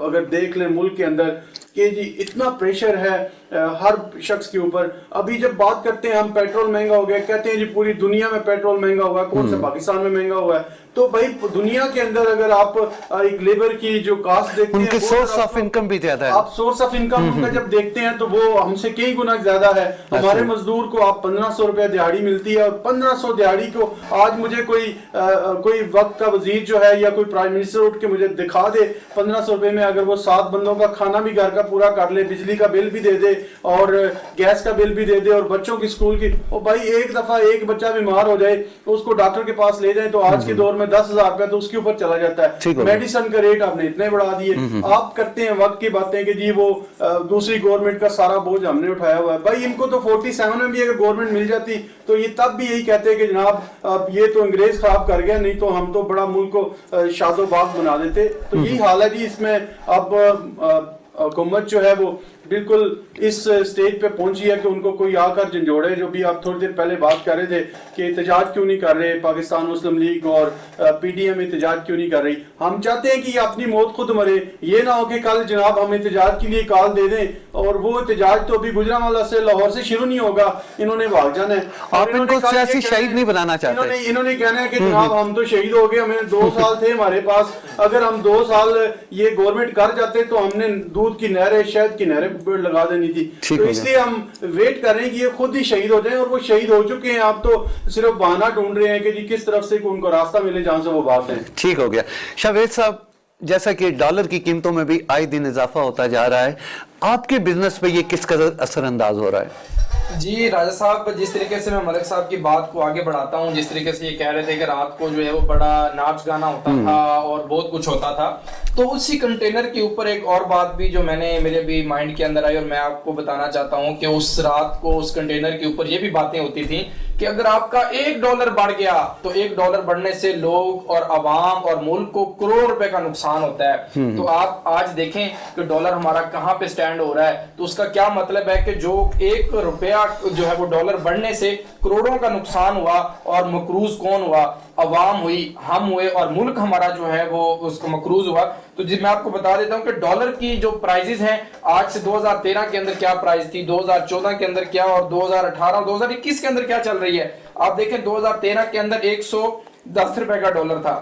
अगर देख लें मुल्क के अंदर कि जी इतना प्रेशर है हर शख्स के ऊपर। अभी जब बात करते हैं हम पेट्रोल महंगा हो गया, कहते हैं जी पूरी दुनिया में पेट्रोल महंगा हुआ है, कौन सा पाकिस्तान में महंगा हुआ है? तो भाई दुनिया के अंदर अगर आप एक लेबर की जो कास्ट देखते हैं, उनके सोर्स ऑफ इनकम भी ज्यादा है। आप सोर्स ऑफ इनकम उनका जब देखते हैं तो वो हमसे कई गुना ज्यादा है। हमारे मजदूर को आप 1500 रुपया दिहाड़ी मिलती है, और 1500 दिहाड़ी को आज मुझे कोई वक्त का वजीर जो है या कोई प्राइम मिनिस्टर उठ के मुझे दिखा दे 1500 रुपए में अगर वो 7 बंदों का खाना भी घर का पूरा कर ले, बिजली का बिल भी दे दे और गैस का बिल भी दे दे और बच्चों की स्कूल की, और भाई एक दफा एक बच्चा बीमार हो जाए तो उसको डॉक्टर के पास ले जाए तो आज के दौर में 10,000 रुपया तो उसके ऊपर चला जाता है। मेडिसिन का रेट आपने इतने बढ़ा दिए। आप करते हैं वक्त की बातें कि जी वो दूसरी गवर्नमेंट का सारा बोझ हमने उठाया हुआ है। भाई इनको तो 47 में भी अगर गवर्नमेंट मिल जाती तो ये तब भी यही कहते कि जनाब ये तो अंग्रेज खराब कर गया, नहीं तो हम तो बड़ा मुल्क को शादो बाग बना देते। तो यही हाल है जी। इसमें अब हुकूमत जो है वो बिल्कुल इस स्टेज पे पहुंची है कि उनको कोई आकर झंझोड़े। जो भी आप थोड़ी देर पहले बात कर रहे थे कि एहतजाज क्यों नहीं कर रहे पाकिस्तान मुस्लिम लीग और पीडीएम एहतजाज क्यों नहीं कर रही। हम चाहते हैं कि ये अपनी मौत खुद मरे। ये ना हो कि कल जनाब हम एहतजाज के लिए कॉल दे दें और वो एहतजाज तो अभी गुजरांवाला से लाहौर से शुरू नहीं होगा, इन्होंने भाग जाना है। आप इनको सियासी शहीद नहीं बनाना चाहते। इन्होंने कहना है कि जनाब हम तो शहीद हो गए, हमें 2 साल थे हमारे पास, अगर हम 2 साल ये गवर्नमेंट कर जाते तो हमने दूध की नहरें, शहद की नहरें लगा देनी थी। तो इसलिए हम वेट कर रहे हैं कि ये खुद ही शहीद हो जाएं, और वो शहीद हो चुके हैं। आप तो सिर्फ बहाना ढूंढ रहे हैं कि जी किस तरफ से उनको रास्ता मिले जहां से वो भाग जाएं। ठीक हो गया। शावेद साहब, जैसा कि डॉलर की कीमतों में भी आए दिन इजाफा होता जा रहा है, आपके बिजनेस पे ये किस कदर असरअंदाज हो रहा है? जी राजा साहब, जिस तरीके से मैं मलिक साहब की बात को आगे बढ़ाता हूँ, जिस तरीके से ये कह रहे थे कि रात को जो है वो बड़ा नाच गाना होता था और बहुत कुछ होता था, तो उसी कंटेनर के ऊपर एक और बात भी जो मेरे भी माइंड के अंदर आई और मैं आपको बताना चाहता हूँ कि उस रात को उस कंटेनर के ऊपर ये भी बातें होती थी कि अगर आपका $1 बढ़ गया तो $1 बढ़ने से लोग और आवाम और मुल्क को करोड़ रुपए का नुकसान होता है। तो आप आज देखें कि डॉलर हमारा कहाँ पे स्टैंड हो रहा है, तो उसका क्या मतलब है कि जो $1 जो है वो डॉलर बढ़ने से करोड़ों का नुकसान हुआ, और मकरूज कौन हुआ? अवाम हुई, हम हुए, और मुल्क हमारा जो है वो उसको मकरूज हुआ। तो जी मैं आपको बता देता हूं कि डॉलर की जो प्राइसेस हैं आज से 2013 के अंदर क्या प्राइस थी, 2014 के अंदर क्या, और 2018 2021 के अंदर क्या चल रही है। आप देखें 2013 के अंदर 110 रुपए का डॉलर था,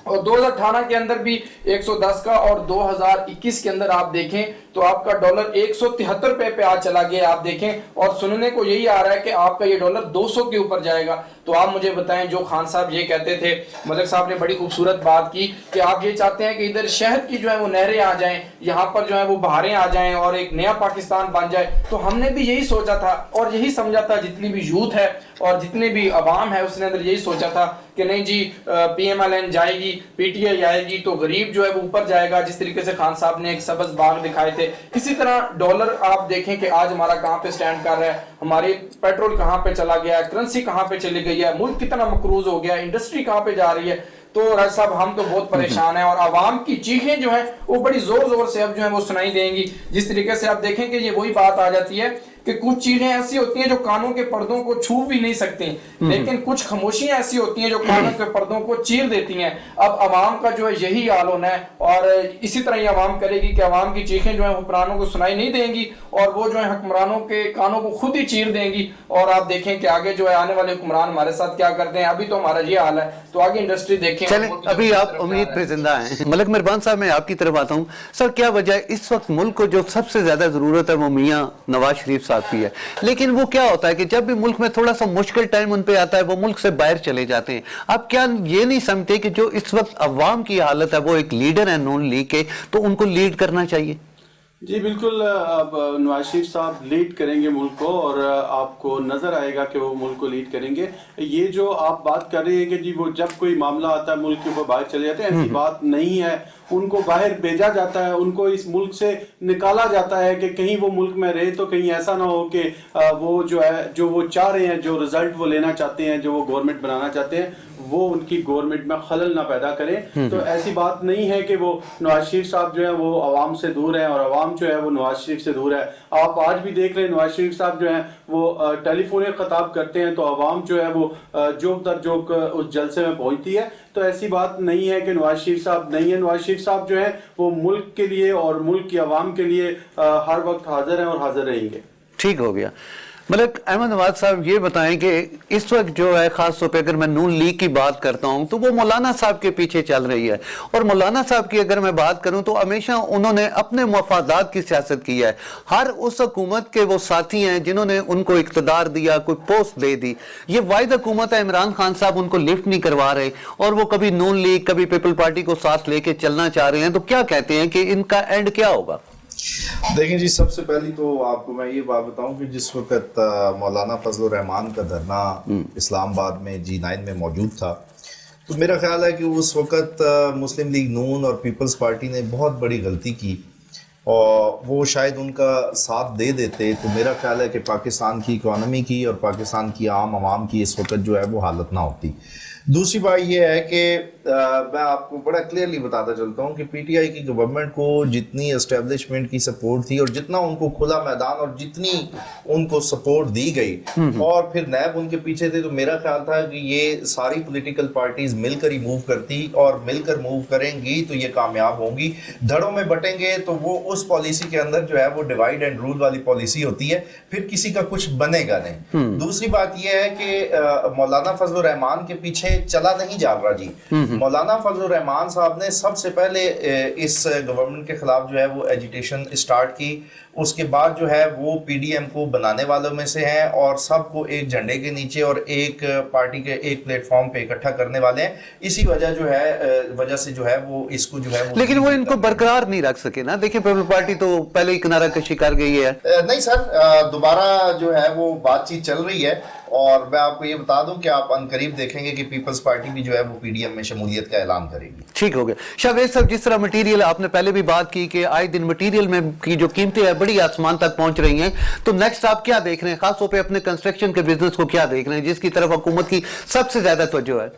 और 2018 के अंदर भी 110 का, और 2021 के अंदर आप देखें तो आपका डॉलर 173 रुपए पे आज चला गया। आप देखें, और सुनने को यही आ रहा है कि आपका ये डॉलर 200 के ऊपर जाएगा। तो आप मुझे बताएं, जो खान साहब ये कहते थे, मलिक साहब ने बड़ी खूबसूरत बात की कि आप ये चाहते हैं कि इधर शहद की जो है वो नहरें आ जाएं, यहाँ पर जो है वो बहारें आ जाएं और एक नया पाकिस्तान बन जाए। तो हमने भी यही सोचा था और यही समझा था, जितनी भी यूथ है और जितने भी अवाम है उसने अंदर यही सोचा था कि नहीं जी PMLN जाएगी, PTI आएगी तो गरीब जो है वो ऊपर जाएगा। जिस तरीके से खान साहब ने एक सब्ज बाग दिखाए थे, इसी तरह डॉलर आप देखें कि आज हमारा कहां पे स्टैंड कर रहा है। ہماری پیٹرول کہاں پہ چلا گیا ہے, کرنسی کہاں پہ چلی گئی ہے, ملک کتنا مقروض ہو گیا ہے, انڈسٹری کہاں پہ جا رہی ہے. تو راج صاحب ہم تو بہت پریشان ہیں, اور عوام کی چیخیں جو ہیں وہ بڑی زور زور سے اب جو ہیں وہ سنائی دیں گی. جس طریقے سے آپ دیکھیں کہ یہ وہی بات آ جاتی ہے کہ کچھ چیزیں ایسی ہوتی ہیں جو کانوں کے پردوں کو چھو بھی نہیں سکتی, لیکن کچھ خاموشیاں ایسی ہوتی ہیں جو کانوں کے پردوں کو چیر دیتی ہیں. اب عوام کا جو ہے یہی حال ہونا ہے, اور اسی طرح یہ عوام کرے گی کہ عوام کی چیخیں جو ہیں حکمرانوں کو سنائی نہیں دیں گی, اور وہ جو ہے حکمرانوں کے کانوں کو خود ہی چیر دیں گی. اور آپ دیکھیں کہ آگے جو ہے آنے والے حکمران ہمارے ساتھ کیا کرتے ہیں. ابھی تو ہمارا یہ حال ہے, تو آگے انڈسٹری دیکھیں. چلیں ابھی آپ امید پہ زندہ ہیں. ملک مہربان صاحب, میں آپ کی طرف آتا ہوں. سر, کیا وجہ ہے اس وقت ملک کو جو سب سے زیادہ ضرورت ہے وہ میاں نواز شریف صاحب کی ہے, لیکن وہ کیا ہوتا ہے کہ جب بھی ملک میں تھوڑا سا مشکل ٹائم ان پہ آتا ہے وہ ملک سے باہر چلے جاتے ہیں. آپ کیا یہ نہیں سمجھتے کہ جو اس وقت عوام کی حالت ہے, وہ ایک لیڈر ہے نون لیگ کے, تو ان کو لیڈ کرنا چاہیے؟ جی بالکل, اب نواز شریف صاحب لیڈ کریں گے ملک کو, اور آپ کو نظر آئے گا کہ وہ ملک کو لیڈ کریں گے. یہ جو آپ بات کر رہے ہیں کہ جی وہ جب کوئی معاملہ آتا ہے ملک کے اوپر باہر چلے جاتے ہیں, ایسی بات نہیں ہے. ان کو باہر بھیجا جاتا ہے, ان کو اس ملک سے نکالا جاتا ہے کہ کہیں وہ ملک میں رہے تو کہیں ایسا نہ ہو کہ وہ جو ہے جو وہ چاہ رہے ہیں, جو رزلٹ وہ لینا چاہتے ہیں, جو وہ گورنمنٹ بنانا چاہتے ہیں, وہ ان کی گورنمنٹ میں خلل نہ پیدا کریں. تو ایسی بات نہیں ہے کہ وہ نواز شریف صاحب جو ہے وہ عوام سے دور ہیں اور عوام جو ہے وہ نواز شریف سے دور ہے. آپ آج بھی دیکھ رہے ہیں نواز شریف صاحب جو ہیں وہ ٹیلی فونک خطاب کرتے ہیں تو عوام جو ہے وہ جوک در جوک اس جلسے میں پہنچتی ہے. تو ایسی بات نہیں ہے کہ نواز شریف صاحب نہیں ہے. نواز شریف صاحب جو ہے وہ ملک کے لیے اور ملک کی عوام کے لیے ہر وقت حاضر ہیں اور حاضر رہیں گے. ٹھیک ہو گیا. ملک احمد نواز صاحب, یہ بتائیں کہ اس وقت جو ہے خاص طور پہ اگر میں نون لیگ کی بات کرتا ہوں تو وہ مولانا صاحب کے پیچھے چل رہی ہے, اور مولانا صاحب کی اگر میں بات کروں تو ہمیشہ انہوں نے اپنے مفادات کی سیاست کی ہے. ہر اس حکومت کے وہ ساتھی ہیں جنہوں نے ان کو اقتدار دیا, کوئی پوسٹ دے دی. یہ واحد حکومت ہے, عمران خان صاحب ان کو لفٹ نہیں کروا رہے, اور وہ کبھی نون لیگ کبھی پیپل پارٹی کو ساتھ لے کے چلنا چاہ رہے ہیں. تو کیا کہتے ہیں کہ ان کا اینڈ کیا ہوگا؟ دیکھیں جی, سب سے پہلی تو آپ کو میں یہ بات بتاؤں کہ جس وقت مولانا فضل الرحمان کا دھرنا اسلام آباد میں G9 میں موجود تھا, تو میرا خیال ہے کہ اس وقت مسلم لیگ نون اور پیپلز پارٹی نے بہت بڑی غلطی کی, اور وہ شاید ان کا ساتھ دے دیتے تو میرا خیال ہے کہ پاکستان کی اکانومی کی اور پاکستان کی عام عوام کی اس وقت جو ہے وہ حالت نہ ہوتی. دوسری بات یہ ہے کہ میں آپ کو بڑا کلیئرلی بتاتا چلتا ہوں کہ پی ٹی آئی کی گورنمنٹ کو جتنی اسٹیبلشمنٹ کی سپورٹ تھی اور جتنا ان کو کھلا میدان اور جتنی ان کو سپورٹ دی گئی, اور پھر نیب ان کے پیچھے تھے, تو میرا خیال تھا کہ یہ ساری پولیٹیکل پارٹیز مل کر ہی موو کرتی, اور مل کر موو کریں گی تو یہ کامیاب ہوں گی. دھڑوں میں بٹیں گے تو وہ اس پالیسی کے اندر جو ہے وہ ڈیوائڈ اینڈ رول والی پالیسی ہوتی ہے, پھر کسی کا کچھ بنے گا نہیں. دوسری بات یہ ہے کہ مولانا فضل الرحمان کے پیچھے چلا نہیں جا رہا جی. مولانا فضل الرحمان صاحب نے سب سے پہلے اس گورنمنٹ کے خلاف جو ہے وہ ایجیٹیشن اسٹارٹ کی, اس کے بعد جو ہے وہ پی ڈی ایم کو بنانے والوں میں سے ہیں, اور سب کو ایک جھنڈے کے نیچے اور ایک پارٹی کے ایک پلیٹ فارم پہ اکٹھا کرنے والے ہیں. اسی وجہ سے جو ہے وہ اس کو جو ہے لیکن وہ ان کو برقرار نہیں رکھ سکے نا. دیکھیں پیپل پارٹی تو پہلے ہی کنارہ کشی کر گئی ہے. نہیں سر, دوبارہ جو ہے وہ بات چیت چل رہی ہے, اور میں آپ کو یہ بتا دوں کہ آپ عنقریب دیکھیں گے کہ پیپلز پارٹی بھی جو ہے وہ پی ڈی ایم میں شمولیت کا اعلان کرے گی. ٹھیک ہو گیا. شاہویز صاحب, جس طرح مٹیریل آپ نے پہلے بھی بات کی کہ آئے دن مٹیریل میں کی جو قیمتیں ہیں بڑی آسمان تک پہنچ رہی ہیں, تو نیکسٹ آپ کیا دیکھ رہے ہیں, خاص طور پہ اپنے کنسٹرکشن کے بزنس کو کیا دیکھ رہے ہیں جس کی طرف حکومت کی سب سے زیادہ توجہ ہے؟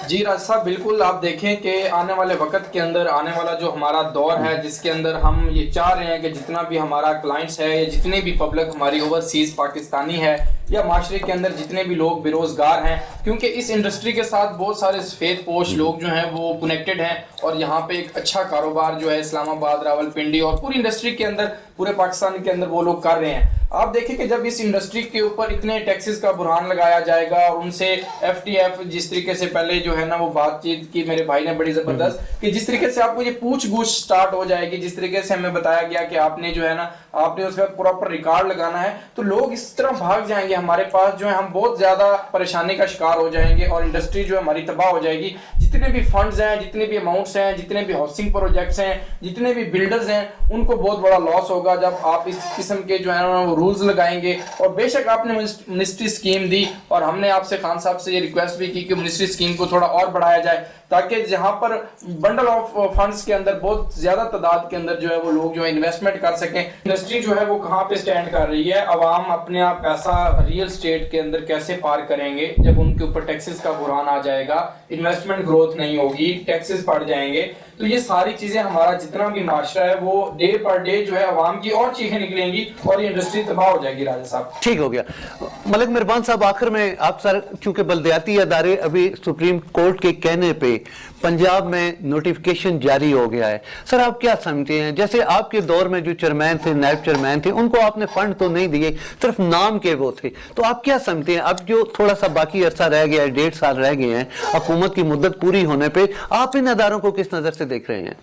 جی راج صاحب, بالکل آپ دیکھیں کہ آنے والے وقت کے اندر آنے والا جو ہمارا دور ہے جس کے اندر ہم یہ چاہ رہے ہیں کہ جتنا بھی ہمارا کلائنٹس ہے یا جتنے بھی پبلک ہماری اوورسیز پاکستانی ہے یا معاشرے کے اندر جتنے بھی لوگ بے روزگار ہیں, کیونکہ اس انڈسٹری کے ساتھ بہت سارے سفید پوش لوگ جو ہیں وہ کنیکٹڈ ہیں, اور یہاں پہ ایک اچھا کاروبار جو ہے اسلام آباد, راولپنڈی اور پوری انڈسٹری کے اندر پورے پاکستان کے اندر وہ لوگ کر رہے ہیں. آپ دیکھیں کہ جب اس انڈسٹری کے اوپر اتنے ٹیکسز کا بحران لگایا جائے گا, اور ان سے ایف ٹی ایف جس طریقے سے پہلے جو ہے نا وہ بات چیت کی میرے بھائی نے بڑی زبردست, کہ جس طریقے سے آپ کو یہ پوچھ گچھ سٹارٹ ہو جائے گی, جس طریقے سے ہمیں بتایا گیا کہ آپ نے جو ہے نا آپ نے اس کا پراپر ریکارڈ لگانا ہے, تو لوگ اس طرح بھاگ جائیں گے ہمارے پاس, جو ہے ہم بہت زیادہ پریشانی کا شکار ہو جائیں گے, اور انڈسٹری جو ہے ہماری تباہ ہو جائے گی. जितने भी फंड्स हैं, जितने भी अमाउंट्स हैं, जितने भी हाउसिंग प्रोजेक्ट्स हैं, जितने भी बिल्डर्स हैं, उनको बहुत बड़ा लॉस होगा जब आप इस किस्म के जो है ना वो रूल्स लगाएंगे। और बेशक आपने मिनिस्ट्री स्कीम दी और हमने आपसे खान साहब से ये रिक्वेस्ट भी की कि मिनिस्ट्री स्कीम को थोड़ा और बढ़ाया जाए, ताकि जहां पर बंडल ऑफ फंड्स के अंदर बहुत ज्यादा तादाद के अंदर जो है वो लोग जो है इन्वेस्टमेंट कर सकें। इंडस्ट्री जो है वो कहाँ पे स्टैंड कर रही है, अवाम अपने आप पैसा रियल स्टेट के अंदर कैसे पार करेंगे जब उनके ऊपर टैक्सेस का बुरान आ जाएगा, इन्वेस्टमेंट ग्रोथ नहीं होगी, टैक्सेस बढ़ जाएंगे। तो ये सारी चीजें हमारा जितना भी माशरा है वो डे पर डे जो है अवाम की और चीखें निकलेंगी और ये इंडस्ट्री तबाह हो जाएगी। राजा साहब ठीक हो गया। मलिक मेहरबान साहब, आखिर में आप सर, चूंकि बल्दियाती अदारे अभी सुप्रीम कोर्ट के कहने पे पंजाब में नोटिफिकेशन जारी हो गया है, सर आप क्या समझते हैं? जैसे आपके दौर में जो चेयरमैन थे, नायब चेयरमैन थे, उनको आपने फंड तो नहीं दिए, सिर्फ नाम के वो थे, तो आप क्या समझते हैं अब जो थोड़ा सा बाकी अरसा रह गया है, 1.5 साल रह गए हैं हुकूमत की मुद्दत पूरी होने पे, आप इन अदारों को किस नजर से देख रहे हैं?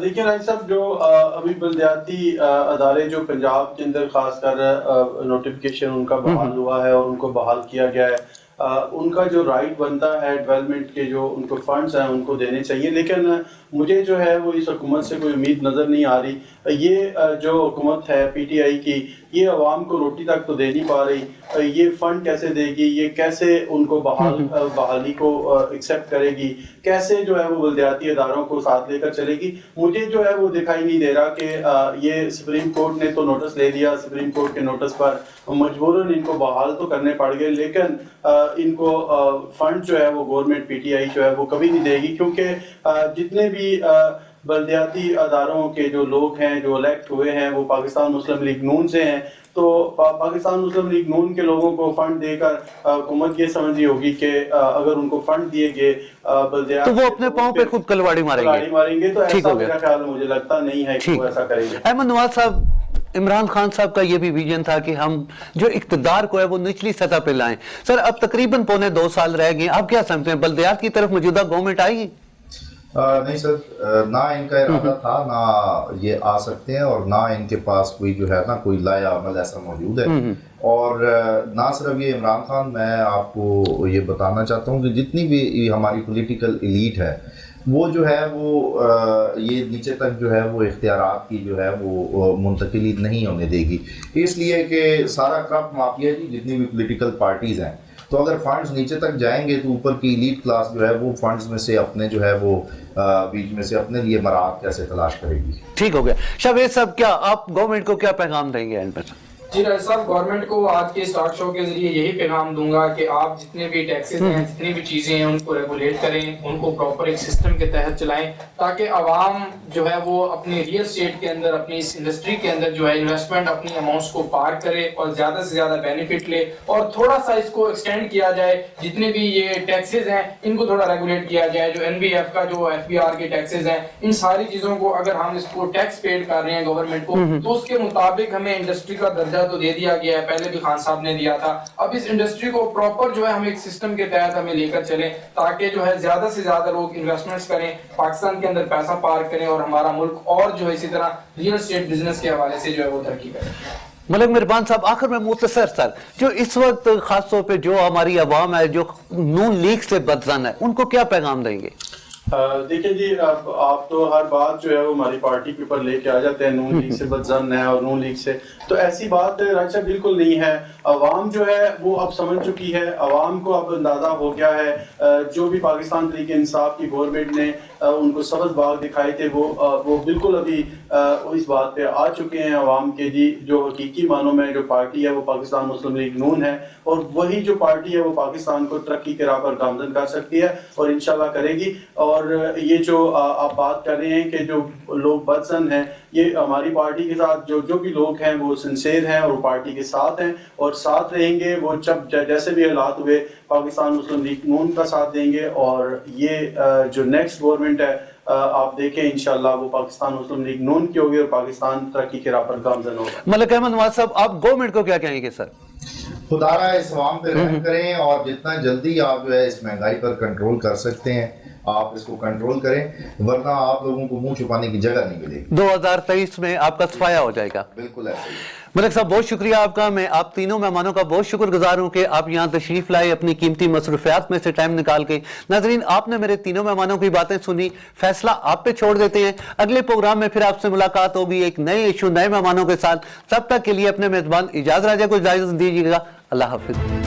देखिए राज साहब, जो अभी बल्दियाती अदारे जो पंजाब के अंदर खासकर नोटिफिकेशन उनका बहाल हुआ है और उनको बहाल किया गया है, उनका जो राइट बनता है डेवलपमेंट के जो उनको फंड्स हैं उनको देने चाहिए, लेकिन मुझे जो है वो इस हुकूमत से कोई उम्मीद नज़र नहीं आ रही। ये जो हुकूमत है पीटीआई की, ये अवाम को रोटी तक तो दे नहीं पा रही, ये फंड कैसे देगी, ये कैसे उनको बहाली को एक्सेप्ट करेगी, कैसे जो है वो बल्दियाती अदारों को साथ लेकर चलेगी, मुझे जो है वो दिखाई नहीं दे रहा कि ये सुप्रीम कोर्ट ने तो नोटिस ले लिया, सुप्रीम कोर्ट के नोटिस पर मजबूरन इनको बहाल तो करने पड़ गए, लेकिन इनको फंड जो है वो गवर्नमेंट पीटीआई जो है वो कभी नहीं देगी, क्योंकि जितने भी बल्दियाती अदारों के जो लोग हैं जो इलेक्ट हुए हैं वो पाकिस्तान मुस्लिम लीग नून से हैं, तो पाकिस्तान मुस्लिम लीग नून के लोगों को फंड देकर हुकूमत ये समझ रही होगी कि अगर उनको फंड दिए गए तो वो अपने पांव पे खुद कलवाड़ी मारेंगे। तो ऐसा मेरा ख्याल मुझे लगता नहीं है कि वो ऐसा करेंगे। अहमद नवाज साहब, इमरान खान साहब का ये भी विजन था कि हम जो इक्तदार को है वो निचली सतह पे लाएं। सर अब तकरीबन 2.25 साल रह गए, आप क्या समझते हैं बल्दियात की तरफ मौजूदा गवर्नमेंट आएगी? नहीं सर, ना इनका इरादा था, ना ये आ सकते हैं, और ना इनके पास कोई जो है ना कोई लाया अमल ऐसा मौजूद है। और ना सिर्फ ये इमरान खान, मैं आपको ये बताना चाहता हूँ कि जितनी भी हमारी पॉलिटिकल एलीट है वो जो है वो ये नीचे तक जो है वो इख्तियारात की जो है वो मुंतकिली नहीं होने देगी, इसलिए कि सारा करप्ट माफिया जी जितनी भी पॉलिटिकल पार्टीज़ हैं, तो अगर फंड्स नीचे तक जाएंगे तो ऊपर की एलीट क्लास जो है वो फंड्स में से अपने जो है वो बीच में से अपने लिए मराहत कैसे तलाश करेगी। ठीक हो गया। शावेद साहब, क्या आप गवर्नमेंट को क्या पैगाम देंगे एंड में? जी राज साहब, गवर्नमेंट को आज के स्टॉक शो के जरिए यही पैगाम दूंगा कि आप जितने भी टैक्सेस हैं, जितनी भी चीजें हैं, उनको रेगुलेट करें, उनको प्रॉपर एक सिस्टम के तहत चलाएं, ताकि आवाम जो है वो अपनी रियल स्टेट के अंदर, अपनी इस इंडस्ट्री के अंदर जो है इन्वेस्टमेंट अपनी अमाउंट्स को पार करे और ज्यादा से ज्यादा बेनिफिट ले। और थोड़ा सा इसको एक्सटेंड किया जाए, जितने भी ये टैक्सेस हैं इनको थोड़ा रेगुलेट किया जाए, जो एनबीएफ का जो एफबीआर के टैक्सेस हैं, इन सारी चीजों को अगर हम इसको टैक्स पेड कर रहे हैं गवर्नमेंट को, तो उसके मुताबिक हमें इंडस्ट्री का दर्जा तो दे दिया गया है, पहले भी खान साहब ने दिया था। अब इस इंडस्ट्री को प्रॉपर जो है हम एक सिस्टम के तहत हमें लेकर चलें, ताकि जो है ज्यादा से ज्यादा लोग इन्वेस्टमेंट्स करें, पाकिस्तान के अंदर पैसा पार करें और हमारा मुल्क और जो है इसी तरह रियल एस्टेट बिजनेस के हवाले से जो है वो तरक्की करें। मलिक मेहरबान साहब, आखिर में मुख्तसर सर, जो इस वक्त खास तौर पे जो हमारी अवाम है जो नून लीग से बदजन है, उनको क्या पैगाम देंगे? देखिए जी, आप तो हर बात जो है वो हमारी पार्टी के ऊपर लेके आ जाते हैं, नून लीग से बदजन है और नून लीग से, तो ऐसी बात राजा बिल्कुल नहीं है। अवाम जो है वो अब समझ चुकी है, अवाम को अब अंदाजा हो गया है, जो भी पाकिस्तान तहरीक इंसाफ की गवर्नमेंट ने उनको सबज बाग दिखाए थे वो बिल्कुल अभी इस बात पे आ चुके हैं अवाम के जी, जो हकीकी मानों में जो पार्टी है वो पाकिस्तान मुस्लिम लीग नून है, और वही जो पार्टी है वो पाकिस्तान को तरक्की के राह पर गामजन कर सकती है और इंशाल्लाह करेगी। और ये जो आप बात कर रहे हैं कि जो लोग बदसन हैं, ये हमारी पार्टी के साथ जो भी लोग हैं वो सिंसेर हैं और पार्टी के साथ हैं और साथ रहेंगे। वो जब जैसे भी हालात हुए पाकिस्तान मुस्लिम लीग नून का साथ देंगे, और ये जो नेक्स्ट गवर्नमेंट है आप देखें इंशाल्लाह वो पाकिस्तान मुस्लिम लीग नून की होगी और पाकिस्तान तरक्की के राह पर गामजन होगा। मलिक अहमद नवाज साहब, आप गवर्नमेंट को क्या कहेंगे? सर खुदारा इस अवाम पे रहम करें और जितना जल्दी आप जो है इस महंगाई पर कंट्रोल कर सकते हैं آپ اس کو کنٹرول کریں ورنہ آپ لوگوں کو منہ چھپانے کی جگہ نہیں ملے گی. 2023 میں آپ کا صفایا ہو جائے گا. بالکل ایسا ہی. ملک صاحب بہت شکریہ آپ کا. میں آپ تینوں مہمانوں کا بہت شکر گزار ہوں کہ آپ یہاں تشریف لائے اپنی قیمتی مصروفیات میں سے ٹائم نکال کے. ناظرین آپ نے میرے تینوں مہمانوں کی باتیں سنی, فیصلہ آپ پہ چھوڑ دیتے ہیں. اگلے پروگرام میں پھر آپ سے ملاقات ہوگی ایک نئے ایشو نئے مہمانوں کے ساتھ. تب تک کے لیے اپنے میزبان اجاز راجہ کو اجازت دیجیے گا. اللہ حافظ.